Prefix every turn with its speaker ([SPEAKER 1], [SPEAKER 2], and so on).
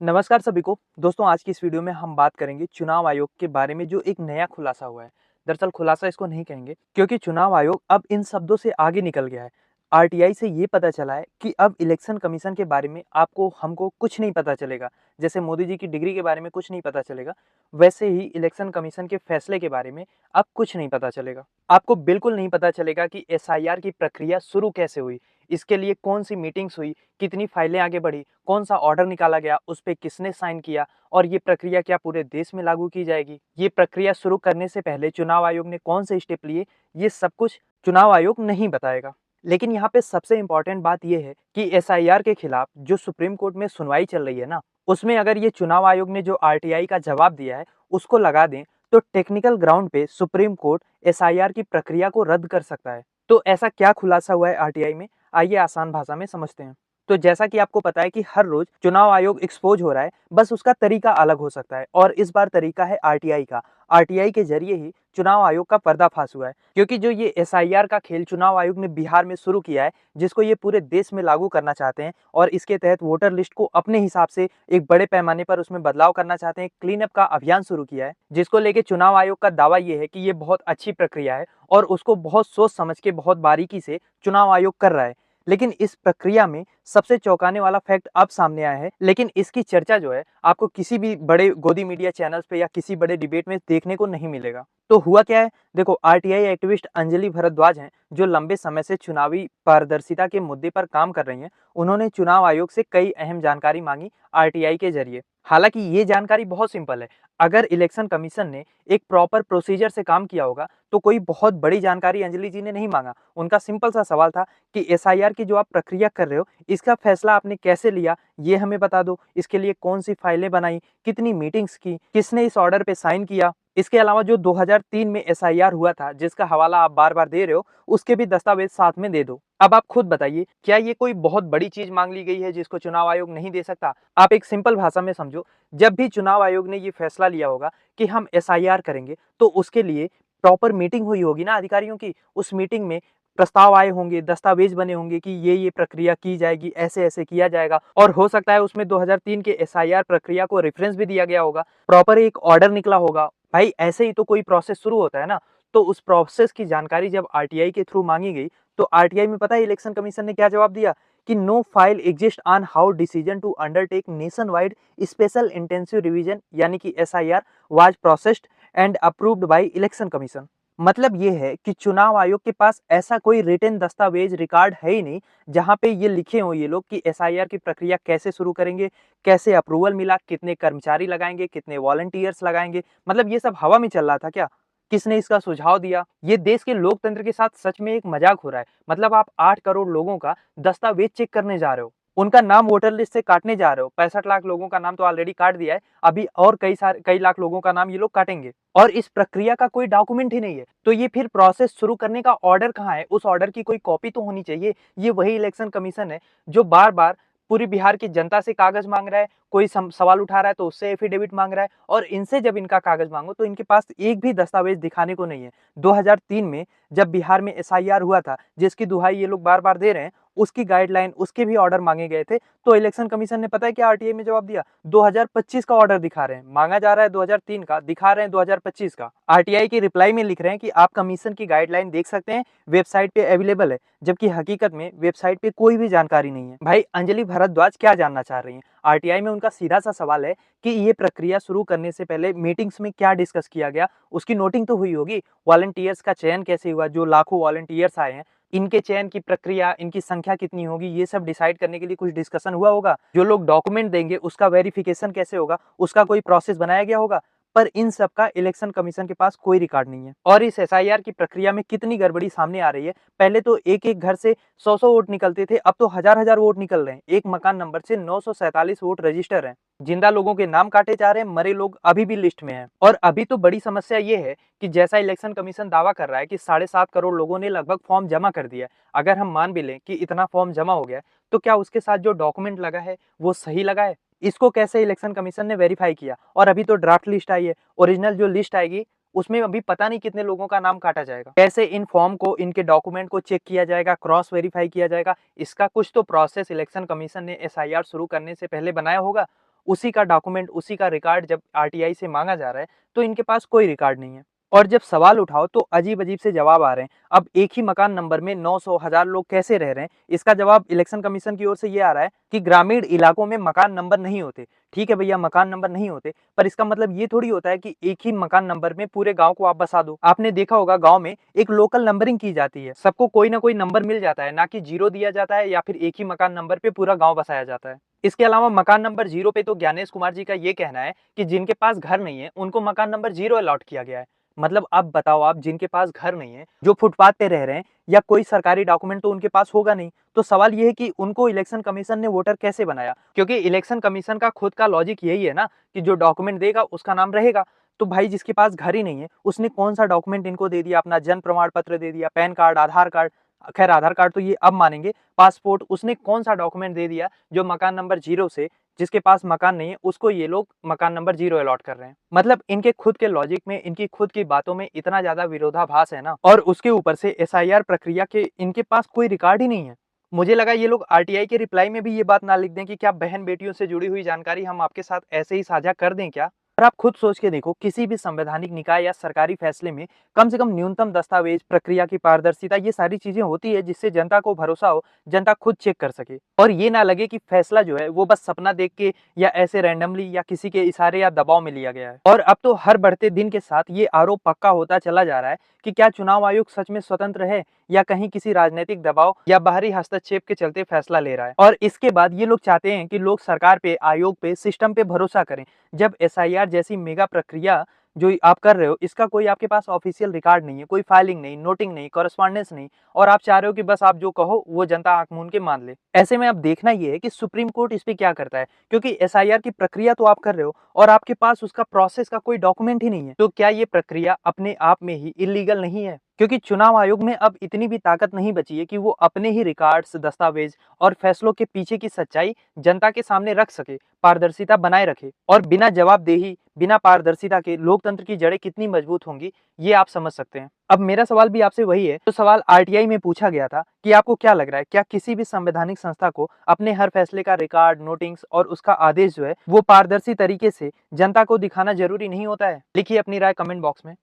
[SPEAKER 1] नमस्कार सभी को। दोस्तों, आज की इस वीडियो में हम बात करेंगे चुनाव आयोग के बारे में जो एक नया खुलासा हुआ है। दरअसल खुलासा इसको नहीं कहेंगे क्योंकि चुनाव आयोग अब इन शब्दों से आगे निकल गया है। आरटीआई से ये पता चला है कि अब इलेक्शन कमीशन के बारे में आपको हमको कुछ नहीं पता चलेगा। जैसे मोदी जी की डिग्री के बारे में कुछ नहीं पता चलेगा, वैसे ही इलेक्शन कमीशन के फैसले के बारे में अब कुछ नहीं पता चलेगा। आपको बिल्कुल नहीं पता चलेगा कि एसआईआर की प्रक्रिया शुरू कैसे हुई, इसके लिए कौन सी मीटिंग्स हुई, कितनी फाइलें आगे बढ़ी, कौन सा ऑर्डर निकाला गया, उस पे किसने साइन किया और ये प्रक्रिया क्या पूरे देश में लागू की जाएगी। ये प्रक्रिया शुरू करने से पहले चुनाव आयोग ने कौन से स्टेप लिए, ये सब कुछ चुनाव आयोग नहीं बताएगा। लेकिन यहाँ पे सबसे इम्पोर्टेंट बात यह है कि एसआईआर के खिलाफ जो सुप्रीम कोर्ट में सुनवाई चल रही है ना, उसमें अगर ये चुनाव आयोग ने जो आरटीआई का जवाब दिया है उसको लगा दें तो टेक्निकल ग्राउंड पे सुप्रीम कोर्ट एसआईआर की प्रक्रिया को रद्द कर सकता है। तो ऐसा क्या खुलासा हुआ है आरटीआई में, आइए आसान भाषा में समझते हैं। तो जैसा कि आपको पता है कि हर रोज चुनाव आयोग एक्सपोज हो रहा है, बस उसका तरीका अलग हो सकता है और इस बार तरीका है आरटीआई का। आरटीआई के जरिए ही चुनाव आयोग का पर्दाफाश हुआ है, क्योंकि जो ये एसआईआर का खेल चुनाव आयोग ने बिहार में शुरू किया है, जिसको ये पूरे देश में लागू करना चाहते हैं और इसके तहत वोटर लिस्ट को अपने हिसाब से एक बड़े पैमाने पर उसमें बदलाव करना चाहते हैं। क्लीन अप का अभियान शुरू किया है, जिसको लेके चुनाव आयोग का दावा ये है कि ये बहुत अच्छी प्रक्रिया है और उसको बहुत सोच समझ के बहुत बारीकी से चुनाव आयोग कर रहा है। लेकिन इस प्रक्रिया में सबसे चौंकाने वाला फैक्ट अब सामने आया है, लेकिन इसकी चर्चा जो है आपको किसी भी बड़े गोदी मीडिया चैनल्स पे या किसी बड़े डिबेट में देखने को नहीं मिलेगा। तो हुआ क्या है, देखो, आरटीआई एक्टिविस्ट अंजलि भरद्वाज हैं, जो लंबे समय से चुनावी पारदर्शिता के मुद्दे पर काम कर रही हैं। उन्होंने चुनाव आयोग से कई अहम जानकारी मांगी आरटीआई के जरिए। हालांकि ये जानकारी बहुत सिंपल है। अगर इलेक्शन कमीशन ने एक प्रॉपर प्रोसीजर से काम किया होगा तो कोई बहुत बड़ी जानकारी अंजलि जी ने नहीं मांगा। उनका सिंपल सा सवाल था कि एसआईआर की जो आप प्रक्रिया कर रहे हो, इसका फैसला आपने कैसे लिया, ये हमें बता दो। इसके लिए कौन सी फाइलें बनाई, कितनी मीटिंग्स की, किसने इस ऑर्डर पे साइन किया। इसके अलावा जो 2003 में एसआईआर हुआ था, जिसका हवाला आप बार बार दे रहे हो, उसके भी दस्तावेज साथ में दे दो। अब आप खुद बताइए, क्या ये कोई बहुत बड़ी चीज मांग ली गई है जिसको चुनाव आयोग नहीं दे सकता? आप एक सिंपल भाषा में समझो, जब भी चुनाव आयोग ने ये फैसला लिया होगा कि हम एसआईआर करेंगे, तो उसके लिए प्रॉपर मीटिंग हुई होगी ना अधिकारियों की। उस मीटिंग में प्रस्ताव आए होंगे, दस्तावेज बने होंगे कि ये प्रक्रिया की जाएगी, ऐसे ऐसे किया जाएगा, और हो सकता है उसमें 2003 के एसआईआर प्रक्रिया को रेफरेंस भी दिया गया होगा, प्रॉपर एक ऑर्डर निकला होगा। भाई, ऐसे ही तो कोई प्रोसेस शुरू होता है ना। तो उस प्रोसेस की जानकारी जब आरटीआई के थ्रू मांगी गई, तो आरटीआई में पता है इलेक्शन कमीशन ने क्या जवाब दिया कि no file exist on how decision to undertake nationwide special intensive revision, यानी कि SIR was processed and approved by election commission. मतलब ये है कि चुनाव आयोग के पास ऐसा कोई रिटन दस्तावेज रिकॉर्ड है ही नहीं जहां पे ये लिखे हो ये लोग कि एसआईआर की प्रक्रिया कैसे शुरू करेंगे, कैसे अप्रूवल मिला, कितने कर्मचारी लगाएंगे, कितने वॉलंटियर्स लगाएंगे। मतलब ये सब हवा में चल रहा था क्या? किसने इसका सुझाव दिया? ये देश के लोकतंत्र के साथ सच में एक मजाक हो रहा है। मतलब आप 8 करोड़ लोगों का दस्तावेज चेक करने जा रहे हो, उनका नाम वोटर लिस्ट से काटने जा रहे हो। 65 लाख लोगों का नाम तो ऑलरेडी काट दिया है, अभी और कई लाख लोगों का नाम ये लोग काटेंगे, और इस प्रक्रिया का कोई डॉक्यूमेंट ही नहीं है। तो ये फिर प्रोसेस शुरू करने का ऑर्डर कहाँ है? उस ऑर्डर की कोई कॉपी तो होनी चाहिए। ये वही इलेक्शन कमीशन है जो बार बार पूरी बिहार की जनता से कागज मांग रहा है, कोई सवाल उठा रहा है तो उससे एफिडेविट मांग रहा है, और इनसे जब इनका कागज मांगो तो इनके पास एक भी दस्तावेज दिखाने को नहीं है। 2003 में जब बिहार में एसआईआर हुआ था, जिसकी दुहाई ये लोग बार बार दे रहे हैं, उसकी गाइडलाइन, उसके भी ऑर्डर मांगे गए थे। तो इलेक्शन कमीशन ने पता है क्या आरटीआई में जवाब दिया? 2025 का ऑर्डर दिखा रहे हैं। मांगा जा रहा है 2003 का, दिखा रहे हैं 2025 का। आरटीआई की रिप्लाई में लिख रहे हैं कि आप कमीशन की गाइडलाइन देख सकते हैं, वेबसाइट पे अवेलेबल है, जबकि हकीकत में वेबसाइट पे कोई भी जानकारी नहीं है। भाई, अंजलि भरद्वाज क्या जानना चाह रही हैं? आरटीआई में उनका सीधा सा सवाल है कि ये प्रक्रिया शुरू करने से पहले मीटिंग्स में क्या डिस्कस किया गया, उसकी नोटिंग तो हुई होगी। वॉलंटियर्स का चयन कैसे हुआ, जो लाखों वॉलंटियर्स आए हैं, इनके चयन की प्रक्रिया, इनकी संख्या कितनी होगी, ये सब डिसाइड करने के लिए कुछ डिस्कशन हुआ होगा। जो लोग डॉक्यूमेंट देंगे उसका वेरिफिकेशन कैसे होगा, उसका कोई प्रोसेस बनाया गया होगा। पर इन सब का इलेक्शन कमीशन के पास कोई रिकॉर्ड नहीं है। और इस एसआईआर की प्रक्रिया में कितनी गड़बड़ी सामने आ रही है। पहले तो एक एक घर से 100 वोट निकलते थे, अब तो हजार वोट निकल रहे हैं। एक मकान नंबर से 947 वोट रजिस्टर हैं। जिंदा लोगों के नाम काटे जा रहे हैं, मरे लोग अभी भी लिस्ट में हैं। और अभी तो बड़ी समस्या ये है कि जैसा इलेक्शन कमीशन दावा कर रहा है कि 7.5 करोड़ लोगों ने लगभग फॉर्म जमा कर दिया है, अगर हम मान भी लें कि इतना फॉर्म जमा हो गया है, तो क्या उसके साथ जो डॉक्यूमेंट लगा है वो सही लगा है? इसको कैसे इलेक्शन कमीशन ने वेरीफाई किया? और अभी तो ड्राफ्ट लिस्ट आई है, ओरिजिनल जो लिस्ट आएगी उसमें अभी पता नहीं कितने लोगों का नाम काटा जाएगा। कैसे इन फॉर्म को, इनके डॉक्यूमेंट को चेक किया जाएगा, क्रॉस वेरीफाई किया जाएगा? इसका कुछ तो प्रोसेस इलेक्शन कमीशन ने एसआईआर शुरू करने से पहले बनाया होगा। उसी का डॉक्यूमेंट, उसी का रिकॉर्ड जब आरटीआई से मांगा जा रहा है, तो इनके पास कोई रिकॉर्ड नहीं है। और जब सवाल उठाओ तो अजीब-अजीब से जवाब आ रहे हैं। अब एक ही मकान नंबर में 900 1000 लोग कैसे रह रहे हैं? इसका जवाब इलेक्शन कमीशन की ओर से ये आ रहा है कि ग्रामीण इलाकों में मकान नंबर नहीं होते। ठीक है भैया, मकान नंबर नहीं होते, पर इसका मतलब ये थोड़ी होता है कि एक ही मकान नंबर में पूरे गाँव को आप बसा दो। आपने देखा होगा गाँव में एक लोकल नंबरिंग की जाती है। सबको कोई ना कोई नंबर मिल जाता है, ना कि 0 दिया जाता है या फिर एक ही मकान नंबर पे पूरा गाँव बसाया जाता है। इसके अलावा मकान नंबर 0 पे तो ज्ञानेश कुमार जी का ये कहना है कि जिनके पास घर नहीं है, उनको मकान नंबर 0 अलॉट किया गया है। मतलब अब बताओ, आप जिनके पास घर नहीं है, जो फुटपाथ पे रह रहे हैं या कोई सरकारी डॉक्यूमेंट तो उनके पास होगा नहीं, तो सवाल ये है कि उनको इलेक्शन कमीशन ने वोटर कैसे बनाया? क्योंकि इलेक्शन कमीशन का खुद का लॉजिक यही है ना कि जो डॉक्यूमेंट देगा उसका नाम रहेगा। तो भाई जिसके पास घर ही नहीं है, उसने कौन-सा डॉक्यूमेंट इनको दे दिया? अपना जन्म प्रमाण पत्र दे दिया, पैन कार्ड, आधार कार्ड, खैर आधार कार्ड तो ये अब मानेंगे, पासपोर्ट, उसने कौन-सा डॉक्यूमेंट दे दिया जो मकान नंबर 0 से जिसके पास मकान नहीं है, उसको ये लोग मकान नंबर 0 अलॉट कर रहे हैं। मतलब इनके खुद के लॉजिक में, इनकी खुद की बातों में इतना ज़्यादा विरोधाभास है ना, और उसके ऊपर से एसआईआर प्रक्रिया के इनके पास कोई रिकॉर्ड ही नहीं है। मुझे लगा ये लोग आरटीआई के रिप्लाई में भी ये बात ना लिख दें कि क्या बहन-बेटियों से जुड़ी हुई जानकारी हम आपके साथ ऐसे ही साझा कर दें क्या? और आप खुद सोच के देखो, किसी भी संवैधानिक निकाय या सरकारी फैसले में कम से कम न्यूनतम दस्तावेज, प्रक्रिया की पारदर्शिता, ये सारी चीजें होती है जिससे जनता को भरोसा हो, जनता खुद चेक कर सके और ये ना लगे कि फैसला जो है वो बस सपना देख के या ऐसे रैंडमली या किसी के इशारे या दबाव में लिया गया है। और अब तो हर बढ़ते दिन के साथ ये आरोप पक्का होता चला जा रहा है कि क्या चुनाव आयोग सच में स्वतंत्र है या कहीं किसी राजनीतिक दबाव या बाहरी हस्तक्षेप के चलते फैसला ले रहा है। और इसके बाद ये लोग चाहते हैं कि लोग सरकार पे, आयोग पे, सिस्टम पे भरोसा करें, जब एसआईआर जैसी मेगा प्रक्रिया जो आप कर रहे हो, इसका कोई आपके पास ऑफिशियल रिकॉर्ड नहीं है, कोई फाइलिंग नहीं, नोटिंग नहीं, कॉरेस्पॉन्डेंस नहीं, और आप चाह रहे हो कि बस आप जो कहो वो जनता आंख मूंद के मान ले। ऐसे में अब देखना ये है कि सुप्रीम कोर्ट इस पे क्या करता है, क्योंकि एसआईआर की प्रक्रिया तो आप कर रहे हो और आपके पास उसका प्रोसेस का कोई डॉक्यूमेंट ही नहीं है, तो क्या ये प्रक्रिया अपने आप में ही इलीगल नहीं है? क्योंकि चुनाव आयोग में अब इतनी भी ताकत नहीं बची है कि वो अपने ही रिकॉर्ड्स, दस्तावेज और फैसलों के पीछे की सच्चाई जनता के सामने रख सके, पारदर्शिता बनाए रखे। और बिना जवाबदेही, बिना पारदर्शिता के लोकतंत्र की जड़ें कितनी मजबूत होंगी, ये आप समझ सकते हैं। अब मेरा सवाल भी आपसे वही है, जो सवाल आरटीआई में पूछा गया था कि आपको क्या लग रहा है, क्या किसी भी संवैधानिक संस्था को अपने हर फैसले का रिकॉर्ड, नोटिंग्स और उसका आदेश जो है वो पारदर्शी तरीके से जनता को दिखाना जरूरी नहीं होता है? लिखिए अपनी राय कमेंट बॉक्स में।